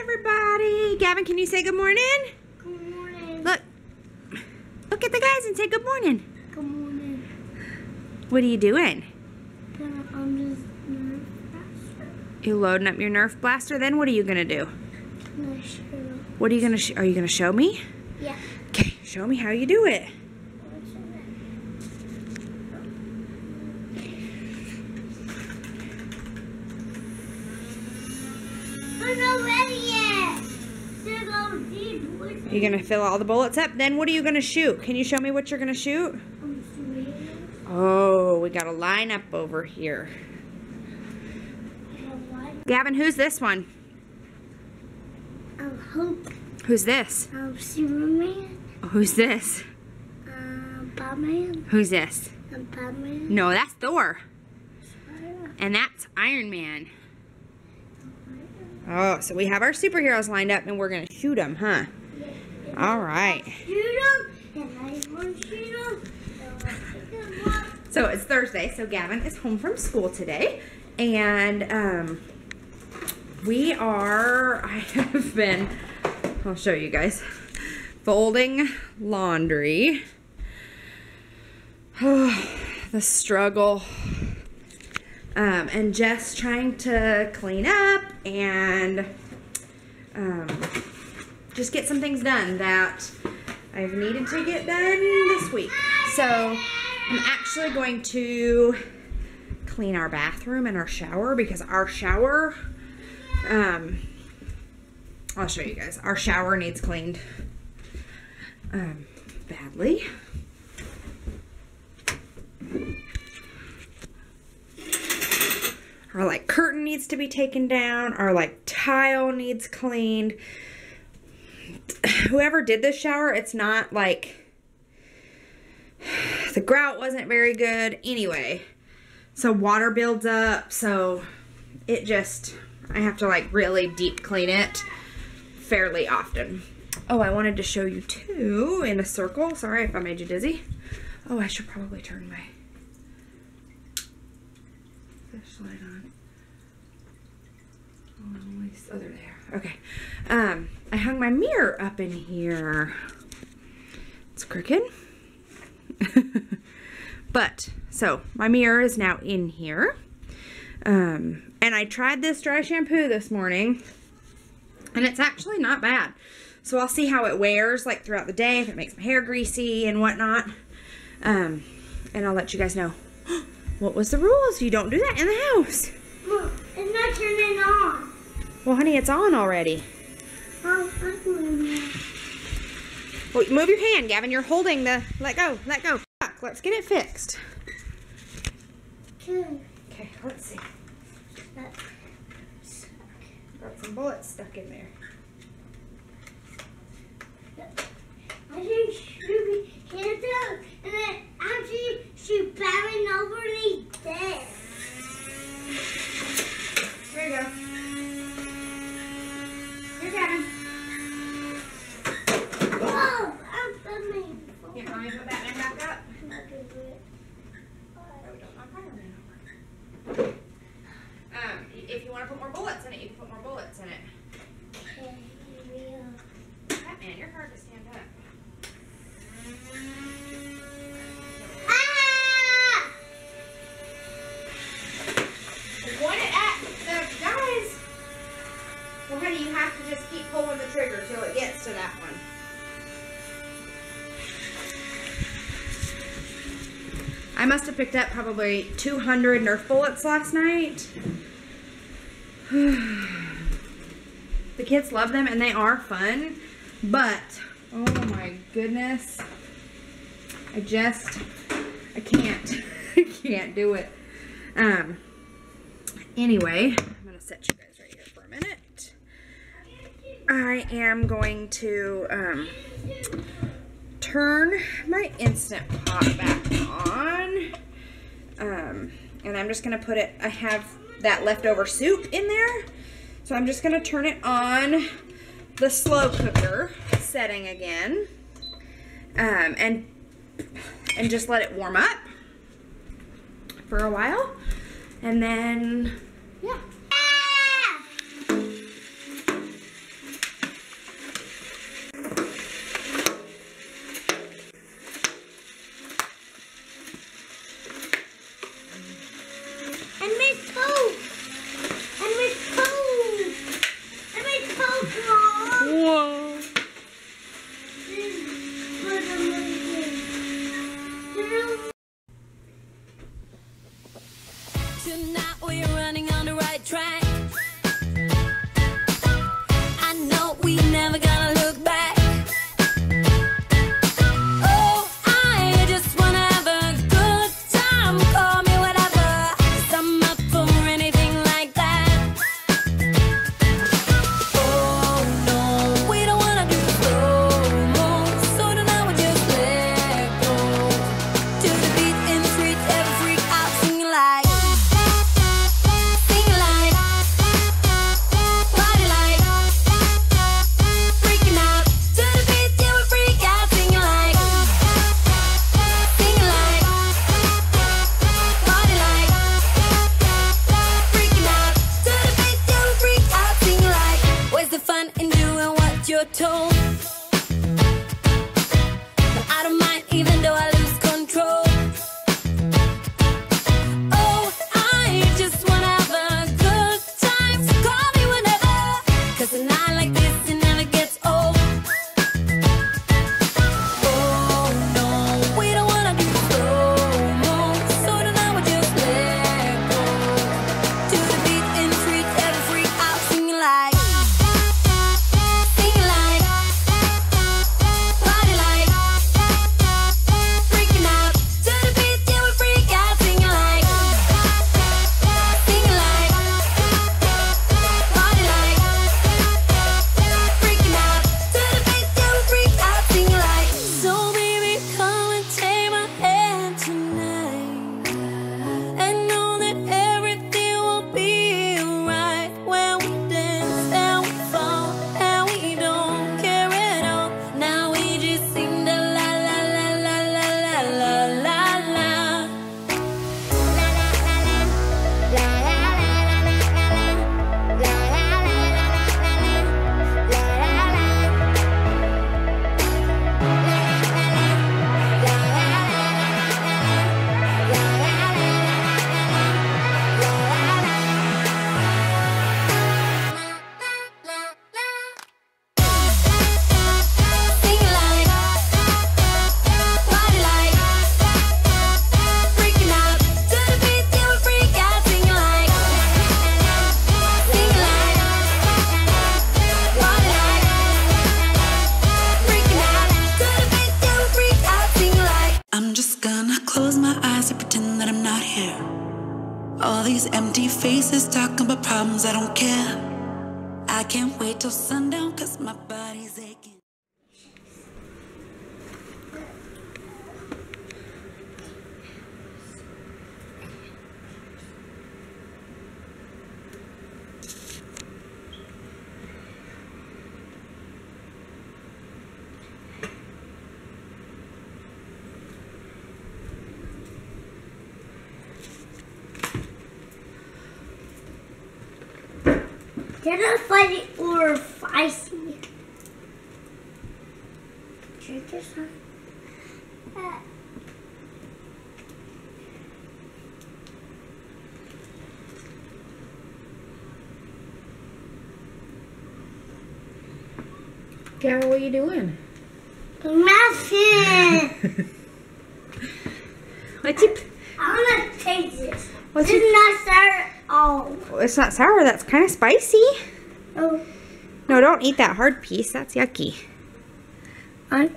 everybody. Gavin, can you say good morning? Good morning. Look at the guys and say good morning. Good morning. What are you doing? I'm just Nerf Blaster. You loading up your Nerf blaster? Then what are you gonna do? I'm not sure. What are you gonna? Are you gonna show me? Yeah. Okay, show me how you do it. I'm not ready yet. You're gonna fill all the bullets up. Then what are you gonna shoot? Can you show me what you're gonna shoot? Oh, we got a lineup over here. Gavin, who's this one? Hope. Who's this? Superman. Who's this? Batman. Who's this? Batman. No, that's Thor. And that's Iron Man. Oh, so we have our superheroes lined up and we're gonna shoot them, huh? All right. Shoot them, and I want to shoot them. So it's Thursday, so Gavin is home from school today. And I have been, I'll show you guys, folding laundry. Oh, the struggle. And just trying to clean up and just get some things done that I've needed to get done this week. So I'm actually going to clean our bathroom and our shower because our shower, I'll show you guys. Our shower needs cleaned badly. Our like curtain needs to be taken down. Our like tile needs cleaned. Whoever did this shower, it's not like, the grout wasn't very good. Anyway, so water builds up. So it just, I have to like really deep clean it fairly often. Oh, I wanted to show you too in a circle. Sorry if I made you dizzy. Oh, I should probably turn my fish light on. Oh, they're there. Okay. I hung my mirror up in here. It's crooked. But, so, my mirror is now in here. And I tried this dry shampoo this morning. And it's actually not bad. So I'll see how it wears, like, throughout the day, if it makes my hair greasy and whatnot. And I'll let you guys know. What was the rules? You don't do that in the house. Look, it's not turning on. Well, honey, it's on already. Oh, I'm doing it. Well, move your hand, Gavin. You're holding the... Let go. Let go. Let's get it fixed. Okay. Okay, let's see. Got some bullets stuck in there. I should shoot hands up, and then actually shoot Barry over and he's dead. Here you go. Here, Gavin. Whoa, I'm filming. You want me to put that man back up? I'm not gonna do it. If you want to put more bullets in it, you can put more bullets in it. Okay, here Batman, you're hard to stand up. Ah! Point it at the guys. Well, honey, you have to just keep pulling the trigger till it gets to that one. I must have picked up probably 200 Nerf bullets last night. The kids love them and they are fun, but oh my goodness, I can't. I can't do it. Anyway, I'm gonna set you guys right here for a minute. I am going to turn my Instant Pot back on. And I'm just gonna put it, I have that leftover soup in there. So I'm just gonna turn it on the slow cooker setting again. And just let it warm up for a while. And then, yeah. a toll. But I don't mind even though I lose control. Oh, I just wanna have a good time, so call me whenever. 'Cause a night like this, it never gets old. Oh no, we don't wanna do slow-mo, so tonight we just let go. To the beat in the street, every freak out, singing like, party like, freaking out. To the beat, yeah, we freak out, singing like, party like, freaking out. To the beat, yeah, we freak out, singing like. So baby, come and take my hand tonight, and know that everything will be alright when we dance and we fall and we don't care at all. Now we just sing the la la la la la la la la la. Sing like, party like, freaking out. To the beat, yeah, we freak out, singing like, party like, freaking out. To the beat, yeah, we freak out, singing like. I'm just gonna close my eyes and pretend that I'm not here. All these empty faces talking about problems, I don't care. I can't wait till sundown 'cause my body's aching. They're not funny or feisty. Drink or something. Gavin, what are you doing? Nothing. What's you? I want to taste this. What's This your- is not sour at all. It's not sour. That's kind of spicy. Oh, No, don't eat that hard piece. That's yucky. I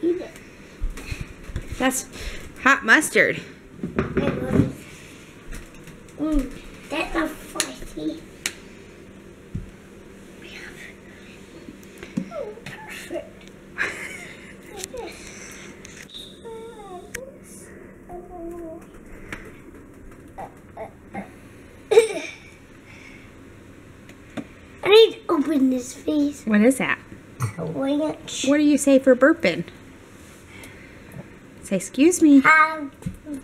eat it. That's hot mustard. That's not spicy. Perfect. I need to open this face. What is that? Ranch. What do you say for burping? Say, excuse me. Happy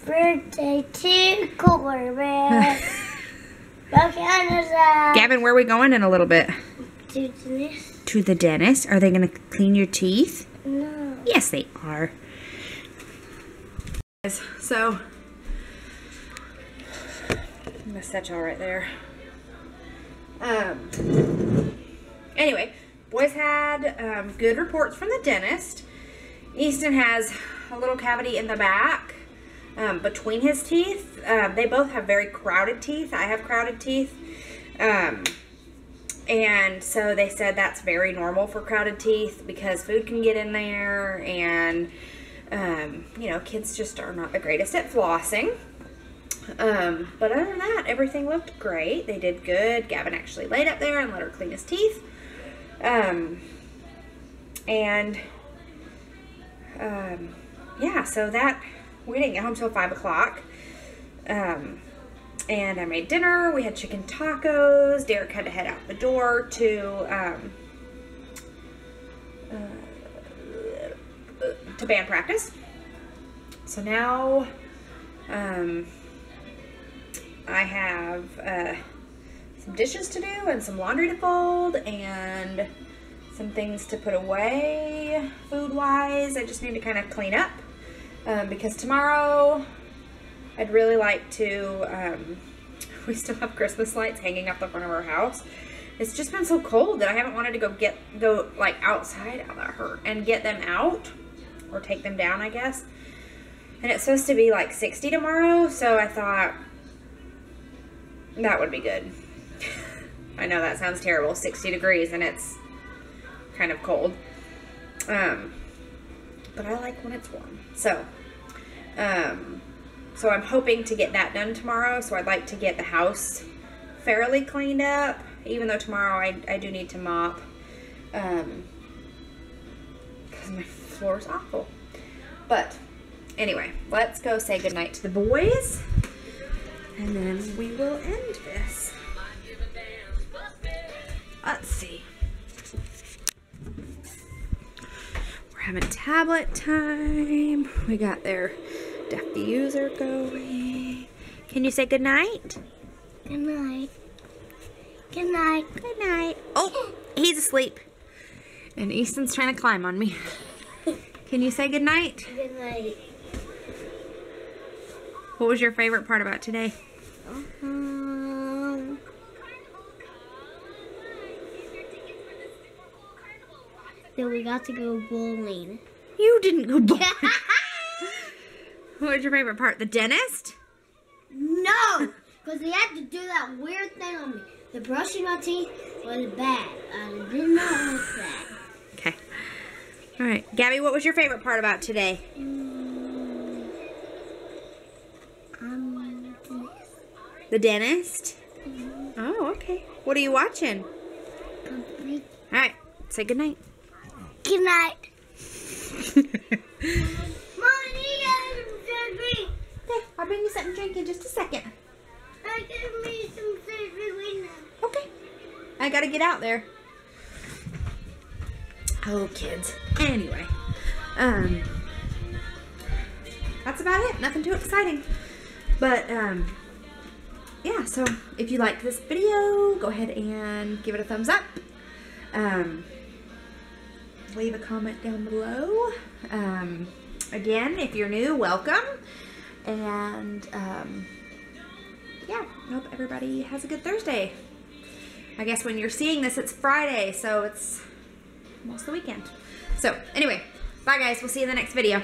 birthday to Corbin. Gavin, where are we going in a little bit? Do this? To the dentist. Are they going to clean your teeth? No. Yes, they are. So, I'm going to set y'all right there. Anyway, boys had good reports from the dentist. Easton has a little cavity in the back between his teeth. They both have very crowded teeth. I have crowded teeth. And so they said that's very normal for crowded teeth because food can get in there, and you know, kids just are not the greatest at flossing. But other than that, everything looked great. They did good. Gavin actually laid up there and let her clean his teeth. Yeah, so that, we didn't get home till 5 o'clock. And I made dinner. We had chicken tacos. Derek had to head out the door to band practice. So now, I have some dishes to do and some laundry to fold and some things to put away food-wise. I just need to kind of clean up because tomorrow I'd really like to, we still have Christmas lights hanging up the front of our house. It's just been so cold that I haven't wanted to go like outside. Oh, that hurt. And get them out or take them down, I guess. And it's supposed to be like 60 tomorrow, so I thought that would be good. I know that sounds terrible, 60 degrees and it's kind of cold. But I like when it's warm. So I'm hoping to get that done tomorrow. So I'd like to get the house fairly cleaned up, even though tomorrow I do need to mop because my floor's awful. But anyway, let's go say goodnight to the boys and then we will end this. Let's see. We're having tablet time. We got their Def the User going. Can you say goodnight? Good night. Good night. Good night. Oh, he's asleep. And Easton's trying to climb on me. Can you say goodnight? Good night. What was your favorite part about today? Then we got to go bowling. You didn't go bowling. What was your favorite part? The dentist? No! Because they had to do that weird thing on me. The brushing my teeth was bad. I did not like that. Okay. All right. Gabby, what was your favorite part about today? The dentist? Oh, okay. What are you watching? All right. Say goodnight. Good night. Mommy, Okay, I'll bring you something to drink in just a second. give me some surgery now. Okay. I gotta get out there. Oh, kids. Anyway, that's about it. Nothing too exciting. But, yeah, so if you liked this video, go ahead and give it a thumbs up. Leave a comment down below. Again, if you're new, welcome. And, yeah, I hope everybody has a good Thursday. I guess when you're seeing this, it's Friday, so it's almost the weekend. So, anyway, bye guys. We'll see you in the next video.